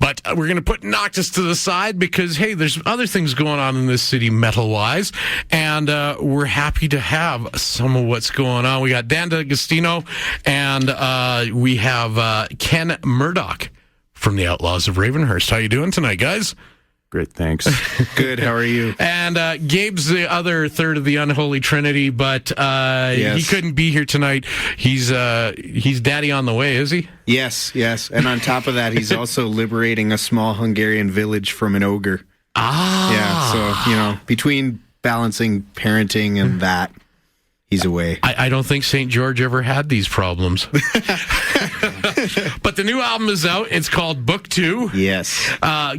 But we're going to put Noctis to the side because, hey, there's other things going on in this city metal-wise, and we're happy to have some of what's going on. We got Dan D'Agostino, and we have Ken Murdoch from the Outlaws of Ravenhurst. How you doing tonight, guys? Great, thanks. Good, how are you? And Gabe's the other third of the Unholy Trinity, but he couldn't be here tonight. He's daddy on the way, is he? Yes. And on top of that, he's also liberating a small Hungarian village from an ogre. Yeah, so, between balancing parenting and that, he's away. I don't think St. George ever had these problems. But the new album is out. It's called Book 2. Yes.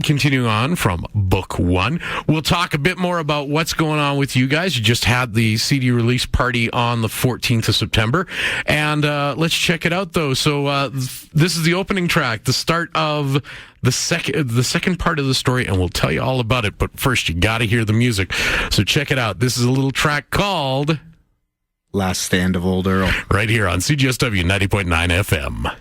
Continuing on from Book 1. We'll talk a bit more about what's going on with you guys. You just had the CD release party on the 14th of September. And let's check it out, though. So this is the opening track, the start of the second part of the story, and we'll tell you all about it. But first, you got to hear the music. So check it out. This is a little track called Last Stand of Old Earl. Right here on CJSW 90.9 FM.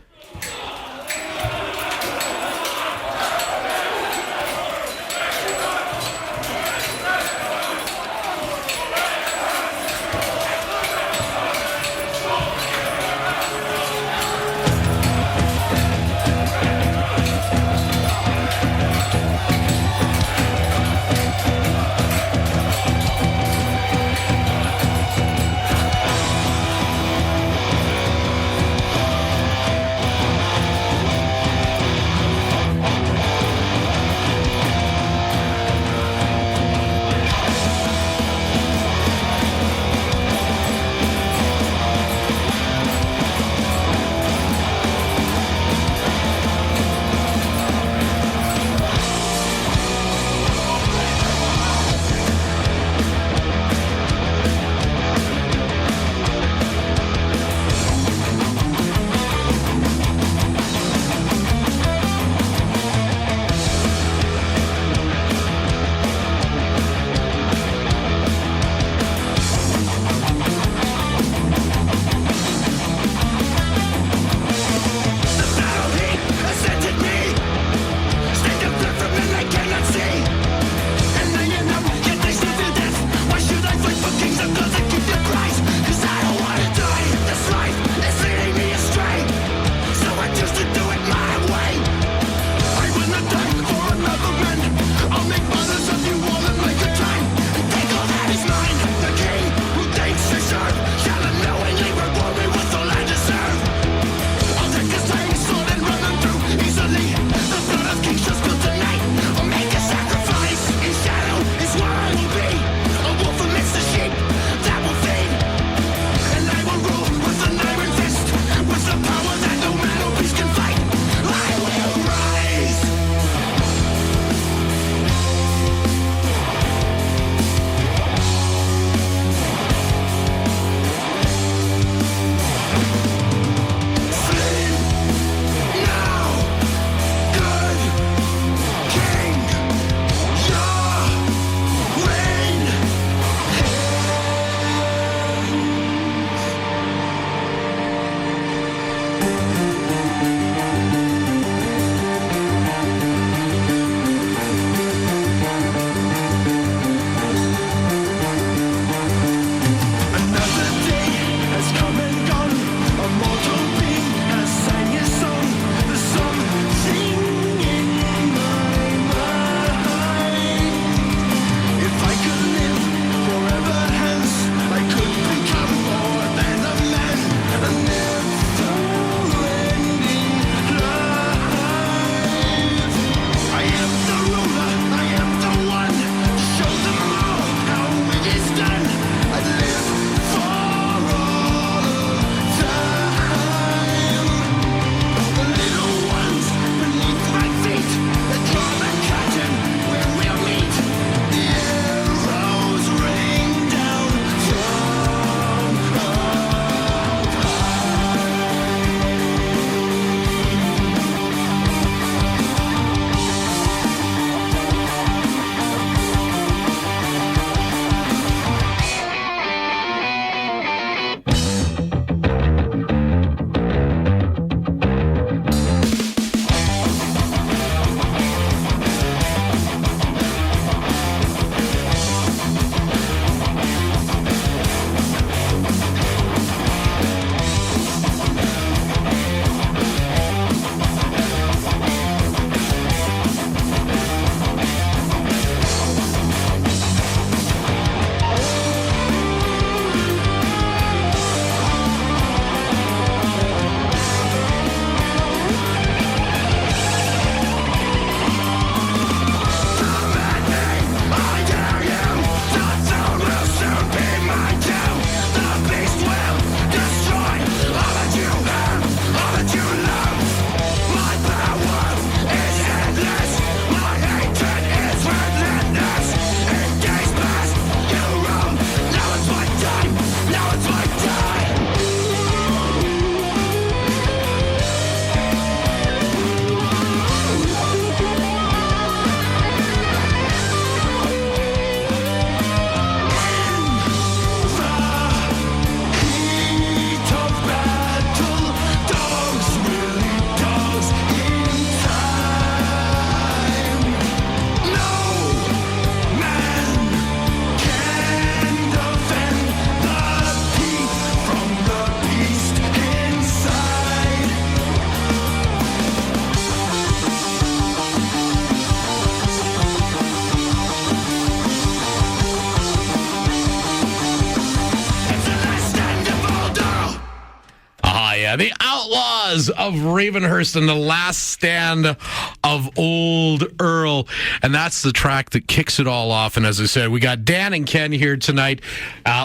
yeah. The Outlaws of Ravenhurst and the Last Stand of Old Earl. And that's the track that kicks it all off. And as I said, we got Dan and Ken here tonight.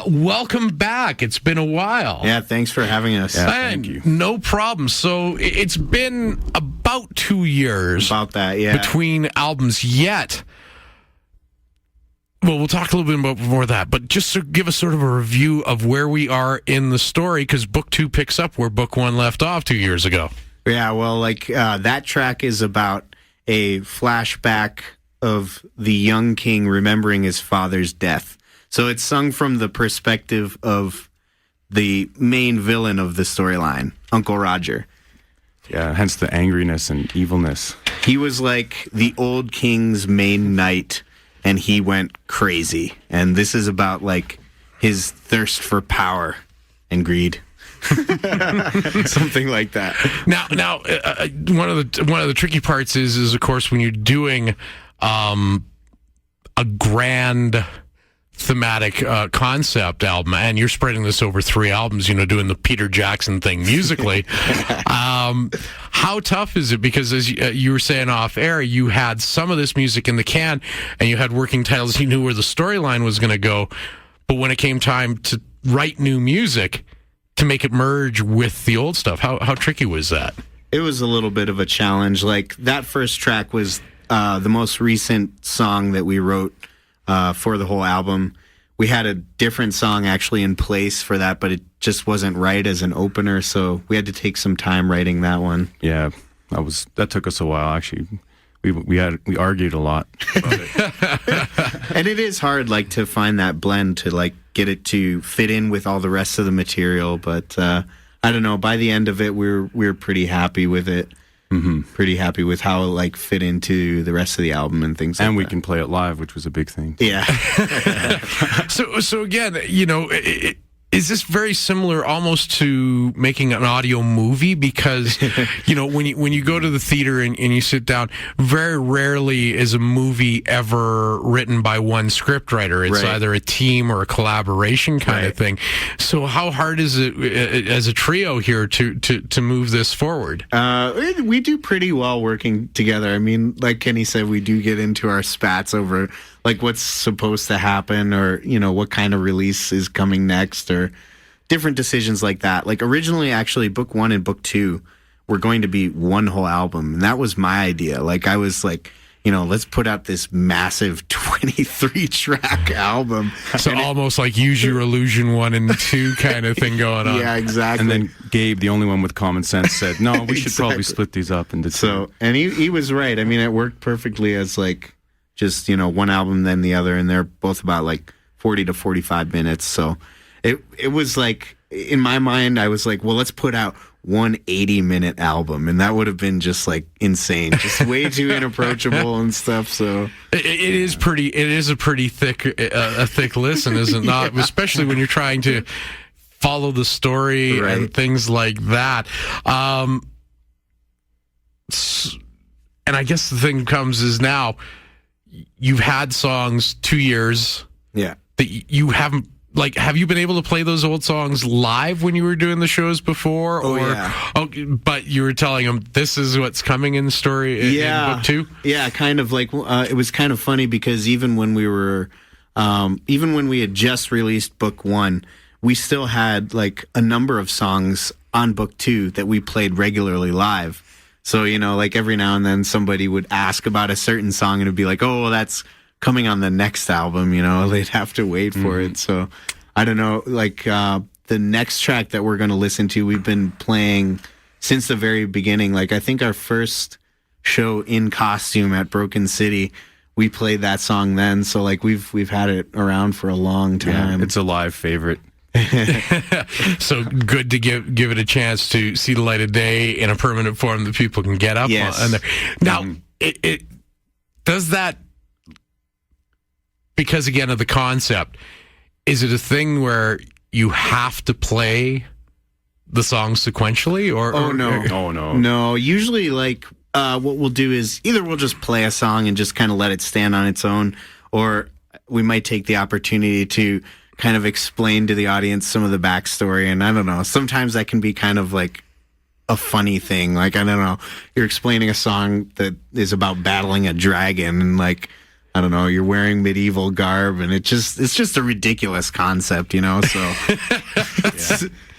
Welcome back. It's been a while. Yeah, thanks for having us. Yeah, thank you. No problem. So it's been about 2 years. About that, yeah. Between albums yet. Well, we'll talk a little bit about more of that, but just to give us sort of a review of where we are in the story, because Book 2 picks up where Book 1 left off 2 years ago. Yeah, well, that track is about a flashback of the young king remembering his father's death. So it's sung from the perspective of the main villain of the storyline, Uncle Roger. Yeah, hence the angriness and evilness. He was like the old king's main knight, and he went crazy. And this is about like his thirst for power and greed. Something like that. Now, one of the tricky parts is of course when you're doing a grand thematic concept album, and you're spreading this over 3 albums, doing the Peter Jackson thing musically. How tough is it? Because as you were saying off air, you had some of this music in the can, and you had working titles. You knew where the storyline was going to go, but when it came time to write new music, to make it merge with the old stuff, how tricky was that? It was a little bit of a challenge. Like, that first track was the most recent song that we wrote for the whole album. We had a different song actually in place for that, but it just wasn't right as an opener, so we had to take some time writing that one. Yeah, that took us a while actually. We argued a lot about it. And it is hard to find that blend to get it to fit in with all the rest of the material, but I don't know, by the end of it we're pretty happy with it. Mm-hmm. Pretty happy with how it fit into the rest of the album and things like that. And we can play it live, which was a big thing. Yeah. So again, is this very similar almost to making an audio movie? Because, when you go to the theater and you sit down, very rarely is a movie ever written by one scriptwriter. It's either a team or a collaboration kind of thing. So how hard is it as a trio here to move this forward? We do pretty well working together. I mean, like Kenny said, we do get into our spats over what's supposed to happen, or what kind of release is coming next, or different decisions like that. Originally, actually, Book 1 and Book 2 were going to be one whole album, and that was my idea. I was let's put out this massive 23-track album. So almost like Use Your Illusion 1 and 2 kind of thing going on. Yeah, exactly. And then Gabe, the only one with common sense, said, no, we should probably split these up into 2. So, and he was right. I mean, it worked perfectly as just one album then the other, and they're both about 40 to 45 minutes. So it was in my mind, I was well, let's put out one 80-minute album, and that would have been just insane, just way too inapproachable and stuff. So it is a pretty thick listen, is it not? Yeah. Especially when you're trying to follow the story and things like that. And I guess the thing comes is now you've had songs 2 years. Yeah. That you haven't, have you been able to play those old songs live when you were doing the shows before? But you were telling them this is what's coming in the story in Book 2? Yeah, kind of it was kind of funny because even when we had just released Book 1, we still had a number of songs on Book 2 that we played regularly live. So, every now and then somebody would ask about a certain song and it'd be oh, well, that's coming on the next album, they'd have to wait for it. So, I don't know, the next track that we're going to listen to, we've been playing since the very beginning. I think our first show in costume at Broken City, we played that song then. So, we've had it around for a long time. Yeah, it's a live favorite. So good to give it a chance to see the light of day in a permanent form that people can get up on there. Now, it does that because, again, of the concept. Is it a thing where you have to play the song sequentially? No. Usually, what we'll do is either we'll just play a song and just kind of let it stand on its own, or we might take the opportunity to kind of explain to the audience some of the backstory. And I don't know, sometimes that can be kind of a funny thing. Like, I don't know, you're explaining a song that is about battling a dragon, and like, I don't know, you're wearing medieval garb, and it's just a ridiculous concept, you know. So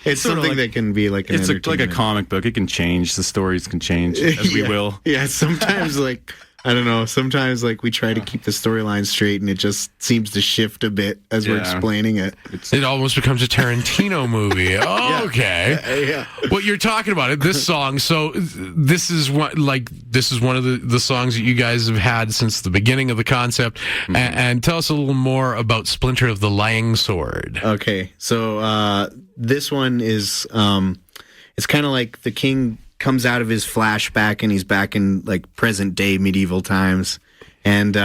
it's something that can be like It's like a comic book. It can change. The stories can change as we will. Yeah, sometimes like, I don't know, sometimes like we try to keep the storyline straight, and it just seems to shift a bit as we're explaining it. It almost becomes a Tarantino movie. Oh, okay. Yeah. What you're talking about, this song, so this is one of the songs that you guys have had since the beginning of the concept. And tell us a little more about Splinter of the Lang Sword. Okay, so this one is it's kind of like the king comes out of his flashback, and he's back in like present day medieval times, and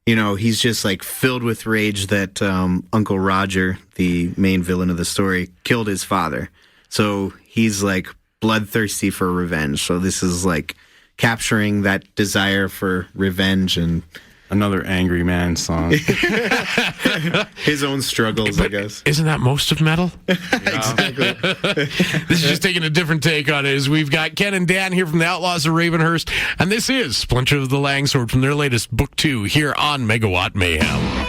he's just like filled with rage that Uncle Roger, the main villain of the story, killed his father. So he's like bloodthirsty for revenge. So this is like capturing that desire for revenge and another angry man song. His own struggles, I guess. Isn't that most of metal? Exactly. This is just taking a different take on it. As we've got Ken and Dan here from the Outlaws of Ravenhurst, and this is Splinter of the Lang Sword from their latest book 2 here on Megawatt Mayhem.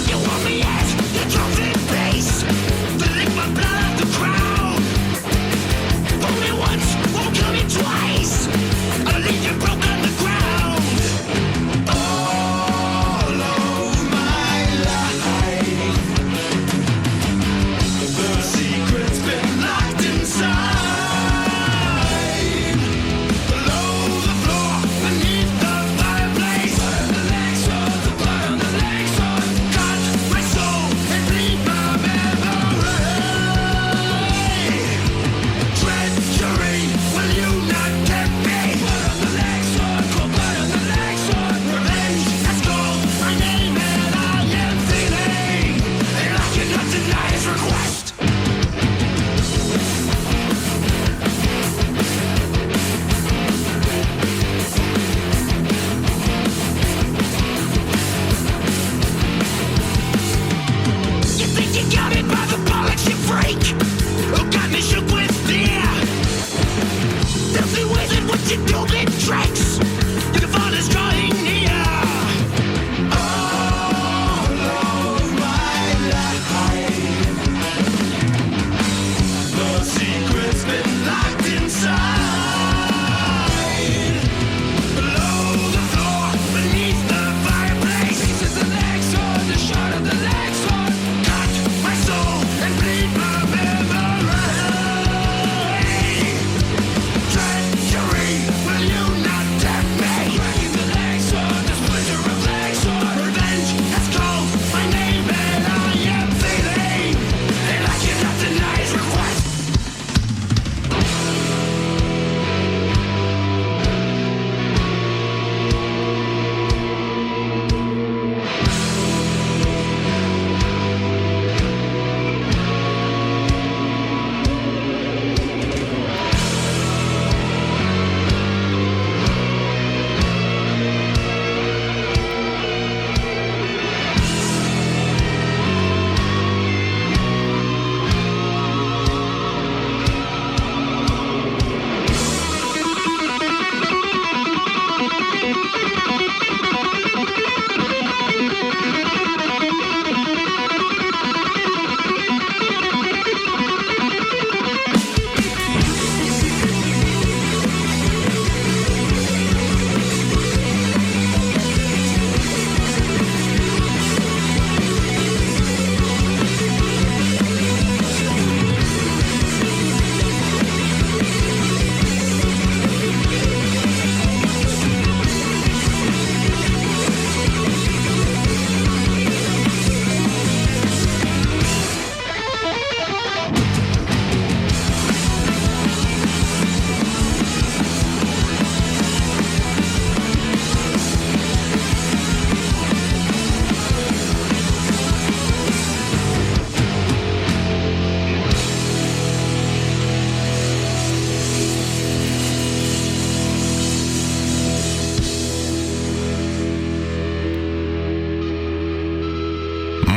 You want me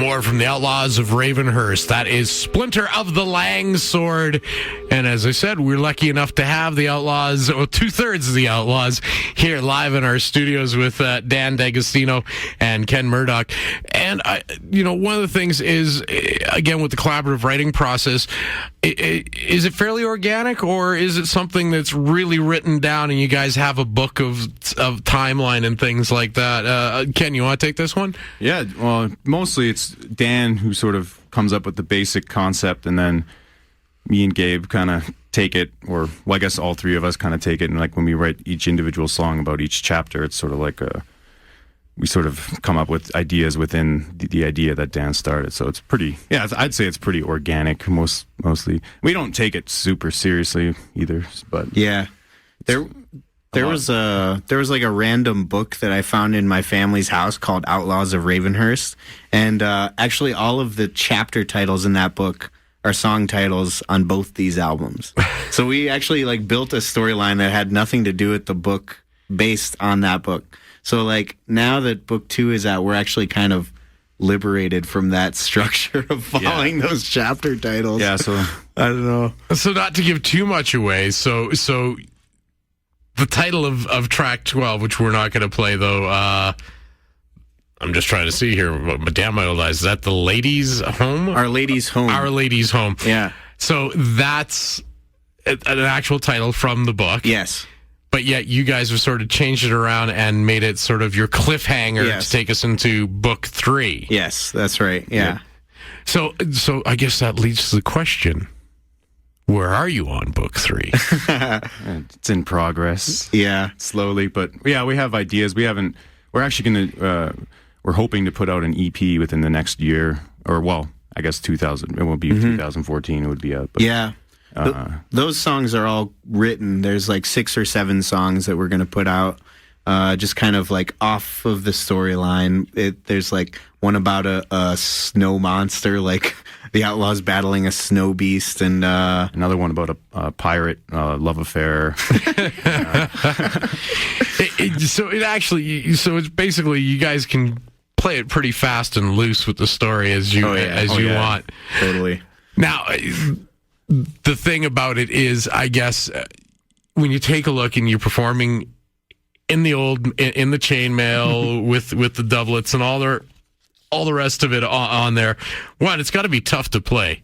more from the Outlaws of Ravenhurst. That is Splinter of the Langsword. And as I said, we're lucky enough to have the Outlaws, or 2/3 of the Outlaws, here live in our studios with Dan D'Agostino and Ken Murdoch. And, one of the things is, again, with the collaborative writing process, is it fairly organic, or is it something that's really written down and you guys have a book of timeline and things like that? Ken, you want to take this one? Yeah, well, mostly it's Dan who sort of comes up with the basic concept, and then me and Gabe kind of take it, or well, I guess all three of us kind of take it, and like when we write each individual song about each chapter, it's sort of like we sort of come up with ideas within the idea that Dan started. So it's pretty, I'd say it's pretty organic mostly. We don't take it super seriously either, but yeah, there was like a random book that I found in my family's house called Outlaws of Ravenhurst, and actually all of the chapter titles in that book are song titles on both these albums. So we actually like built a storyline that had nothing to do with the book based on that book. So like now that book 2 is out, we're actually kind of liberated from that structure of following those chapter titles. Yeah, so I don't know. So not to give too much away, so the title of track 12, which we're not going to play though, I'm just trying to see here. Damn my old eyes. Is that The Ladies' Home? Our Ladies' Home. Our Ladies' Home. Yeah. So that's an actual title from the book. Yes. But yet you guys have sort of changed it around and made it sort of your cliffhanger to take us into book 3. Yes, that's right. Yeah. So I guess that leads to the question. Where are you on book 3? it's in progress. Yeah. Slowly, but yeah, we have ideas. We're actually going to, we're hoping to put out an EP within the next year, or well, I guess 2000, it will be 2014 it would be out. But, yeah. Those songs are all written. There's like 6 or 7 songs that we're going to put out, just kind of like off of the storyline. There's like one about a snow monster, like the Outlaws battling a snow beast, and another one about a pirate love affair. So it's basically you guys can play it pretty fast and loose with the story as you want. Totally. Now, the thing about it is, I guess, when you take a look and you're performing in the chainmail with the doublets and all the rest of it on there, one, it's got to be tough to play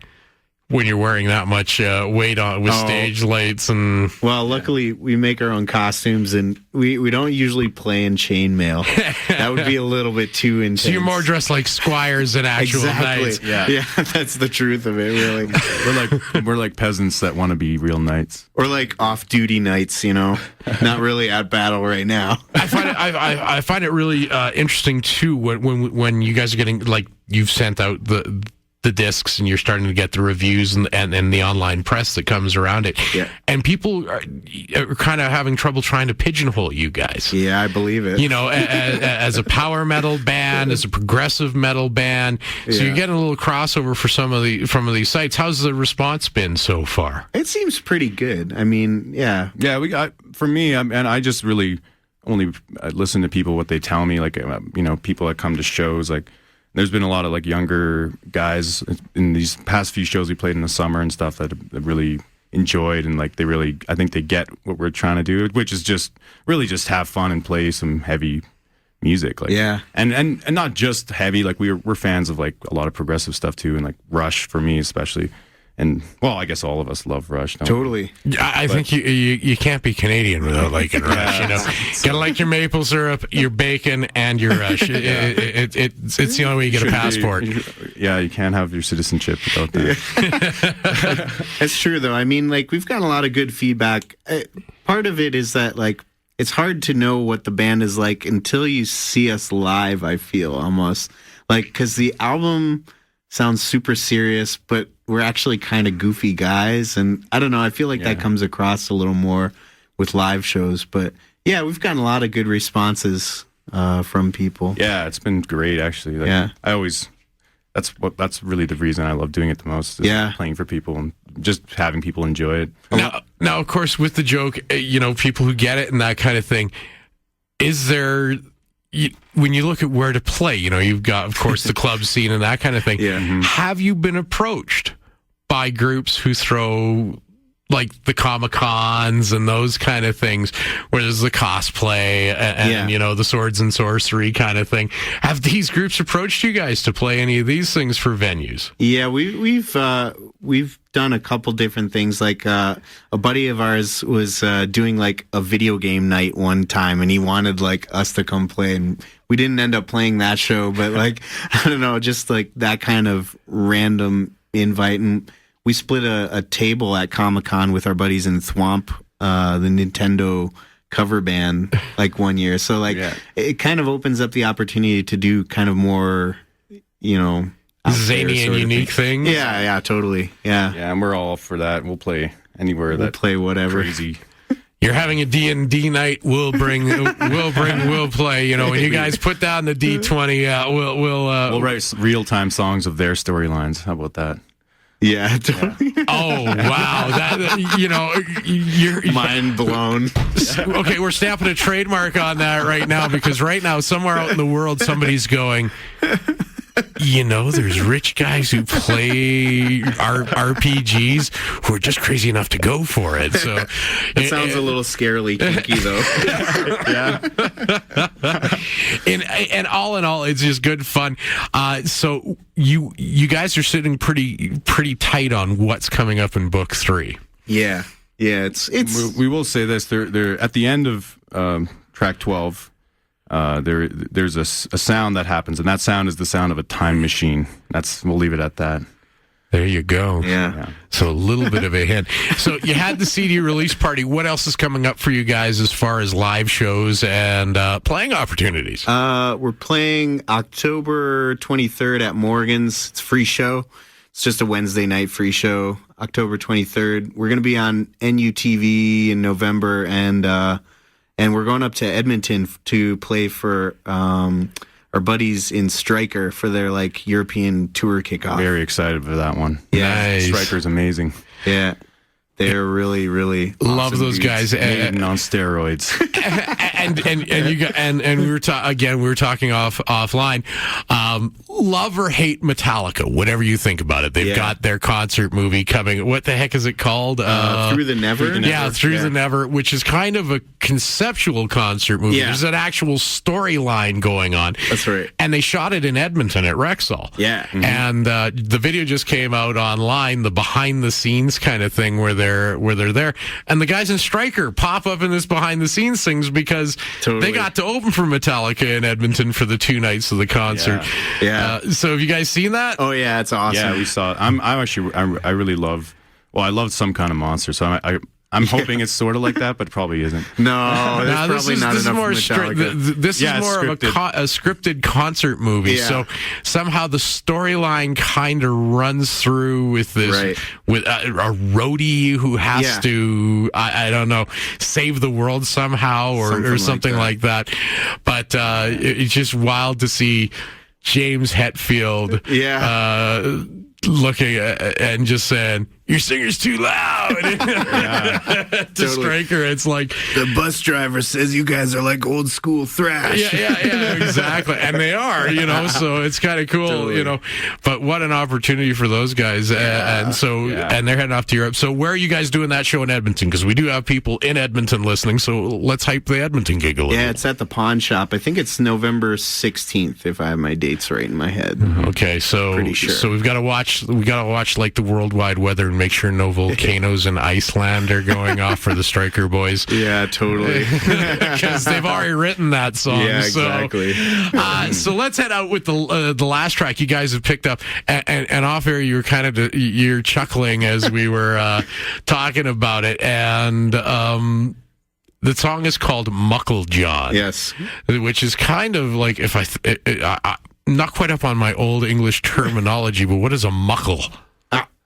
when you're wearing that much weight on with stage lights and. Well, luckily we make our own costumes, and we don't usually play in chainmail. That would be a little bit too intense. So you're more dressed like squires than actual knights. Yeah, that's the truth of it. We're like peasants that want to be real knights, or like off-duty knights. Not really at battle right now. I find it really interesting too when you guys are getting, like, you've sent out the discs and you're starting to get the reviews and the online press that comes around it. Yeah. And people are kind of having trouble trying to pigeonhole you guys. Yeah, I believe it. As a power metal band, as a progressive metal band. So you're getting a little crossover from these sites. How's the response been so far? It seems pretty good. I mean, yeah. Yeah, for me, and I just really only listen to people, what they tell me, like, people that come to shows, like, there's been a lot of like younger guys in these past few shows we played in the summer and stuff that really enjoyed, and like I think they get what we're trying to do, which is just have fun and play some heavy music, like, and not just heavy, like we're fans of like a lot of progressive stuff too, and like Rush for me especially. And, well, I guess all of us love Rush. Totally. I think you can't be Canadian without liking Rush. Gotta like your maple syrup, your bacon, and your Rush. It's the only way you get a passport. You can't have your citizenship without that. That's true, though. I mean, like, we've gotten a lot of good feedback. Part of it is that, like, it's hard to know what the band is like until you see us live, I feel, almost. Like, because the album sounds super serious, but we're actually kind of goofy guys, and I don't know, I feel like that comes across a little more with live shows. But yeah, we've gotten a lot of good responses from people. Yeah, it's been great, actually. Like, that's really the reason I love doing it the most, is playing for people and just having people enjoy it. Now, of course, with the joke, people who get it and that kind of thing, is there when you look at where to play, you've got, of course, the club scene and that kind of thing. Yeah. Mm-hmm. Have you been approached by groups who throw like the Comic-Cons and those kind of things, where there's the cosplay and the swords and sorcery kind of thing? Have these groups approached you guys to play any of these things for venues? Yeah, we've done a couple different things. Like a buddy of ours was doing like a video game night one time, and he wanted like us to come play, and we didn't end up playing that show, but like I don't know, just like that kind of random invite. And we split a table at Comic-Con with our buddies in Thwomp, the Nintendo cover band, like one year. So like it kind of opens up the opportunity to do kind of more, zany and unique things. Yeah, totally. Yeah, and we're all for that. We'll play anywhere. We'll play whatever. Crazy. You're having a D&D night. We'll play. When you guys put down the D20, we'll write real-time songs of their storylines. How about that? Yeah, totally. Oh, wow. You're mind blown. Okay, we're stamping a trademark on that right now, because right now, somewhere out in the world, somebody's going, there's rich guys who play RPGs who are just crazy enough to go for it. So it sounds a little scarily kinky, though. Yeah. And all in all, it's just good fun. So you guys are sitting pretty tight on what's coming up in book 3. Yeah. It's. We will say this: they're at the end of track 12. There's a sound that happens, and that sound is the sound of a time machine. We'll leave it at that. There you go. Yeah. So a little bit of a hint. So you had the CD release party. What else is coming up for you guys as far as live shows and playing opportunities? We're playing October 23rd at Morgan's. It's a free show. It's just a Wednesday night free show. October 23rd. We're going to be on NUTV in November, and we're going up to Edmonton to play for our buddies in Stryker for their like European tour kickoff. Very excited for that one. Yeah, nice. Stryker's amazing. Yeah, they're really, really love awesome those dudes. guys. And on steroids. and we were talking offline. Love or hate Metallica, whatever you think about it. They've got their concert movie coming. What the heck is it called? Through the Never. Through the Never, which is kind of a conceptual concert movie. Yeah. There's an actual storyline going on. That's right. And they shot it in Edmonton at Rexall. Yeah. Mm-hmm. And the video just came out online, the behind the scenes kind of thing where they're there, and the guys in Stryker pop up in this behind the scenes things because they got to open for Metallica in Edmonton for the 2 nights of the concert. Yeah. So have you guys seen that? Oh yeah, it's awesome. Yeah, we saw it. I really love. Well, I love Some Kind of Monster, so I'm hoping it's sort of like that, but it probably isn't. No, there's probably not enough more Metallica. this is more of a scripted concert movie. Yeah. So somehow the storyline kind of runs through with this with a roadie who has to I don't know, save the world somehow or something like that. But it's just wild to see James Hetfield looking and just saying, "Your singer's too loud." To Stryker, it's like the bus driver says you guys are like old school thrash. Yeah, exactly, and they are, so it's kind of cool, But what an opportunity for those guys, and they're heading off to Europe. So where are you guys doing that show in Edmonton? Because we do have people in Edmonton listening, so let's hype the Edmonton gig a little. Yeah, it's at the Pawn Shop. I think it's November 16th, if I have my dates right in my head. Okay, so pretty sure. So we've got to watch like the worldwide weather and make sure no volcanoes in Iceland are going off for the Stryker boys. Yeah, totally. Because they've already written that song. Yeah, exactly. So let's head out with the last track you guys have picked up. And off air, you're chuckling as we were talking about it. And the song is called Muckle John. Yes. Which is kind of like, if not quite up on my old English terminology, but what is a muckle?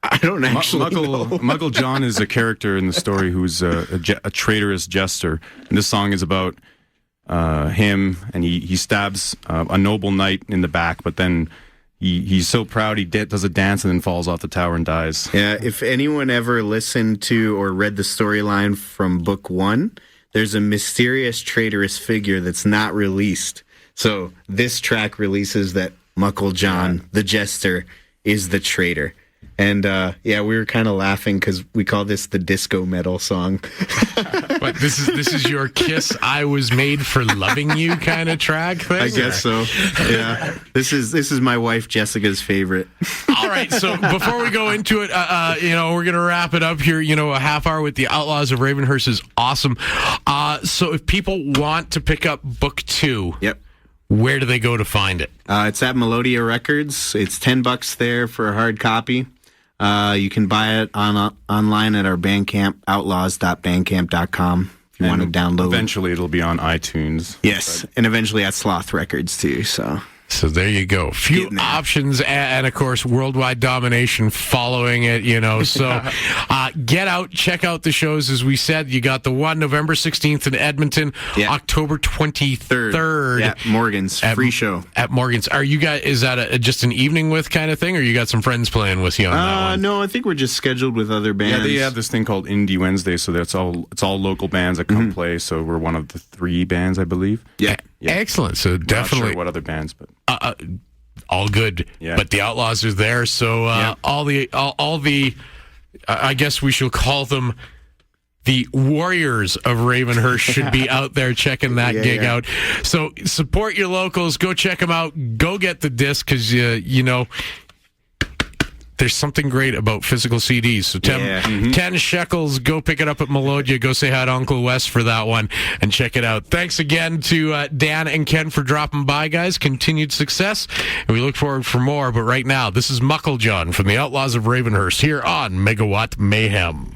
I don't actually know. Muckle John is a character in the story who's a traitorous jester. And this song is about him, and he stabs a noble knight in the back, but then he's so proud he does a dance and then falls off the tower and dies. Yeah, if anyone ever listened to or read the storyline from book 1, there's a mysterious traitorous figure that's not released. So this track releases that Muckle John, the jester, is the traitor. And we were kind of laughing because we call this the disco metal song. But this is your Kiss "I Was Made for Loving You" kind of track thing? I guess so. Yeah, this is my wife Jessica's favorite. All right, so before we go into it, we're gonna wrap it up here. A half hour with the Outlaws of Ravenhurst is awesome. So if people want to pick up book 2, yep. Where do they go to find it? It's at Melodia Records. It's $10 there for a hard copy. You can buy it online at our Bandcamp, outlaws.bandcamp.com, if you want to download. Eventually it'll be on iTunes. Yes, and eventually at Sloth Records too. So there you go. Few options, and of course, worldwide domination following it, So get out, check out the shows. As we said, you got the one November 16th in Edmonton, October 23rd. Yeah, Morgan's, free show. At Morgan's. Are you guys, is that just an evening with kind of thing, or you got some friends playing with you on that one? No, I think we're just scheduled with other bands. Yeah, they have this thing called Indie Wednesday, so it's all local bands that come play, so we're one of the 3 bands, I believe. Yeah. Excellent. So definitely. Not sure what other bands, but all good. Yeah. But the Outlaws are there, so all the I guess we shall call them the Warriors of Ravenhurst should be out there checking that gig out. So support your locals. Go check them out. Go get the disc because there's something great about physical CDs. So 10 shekels, go pick it up at Melodia. Go say hi to Uncle Wes for that one and check it out. Thanks again to Dan and Ken for dropping by, guys. Continued success, and we look forward for more. But right now, this is Muckle John from the Outlaws of Ravenhurst here on Megawatt Mayhem.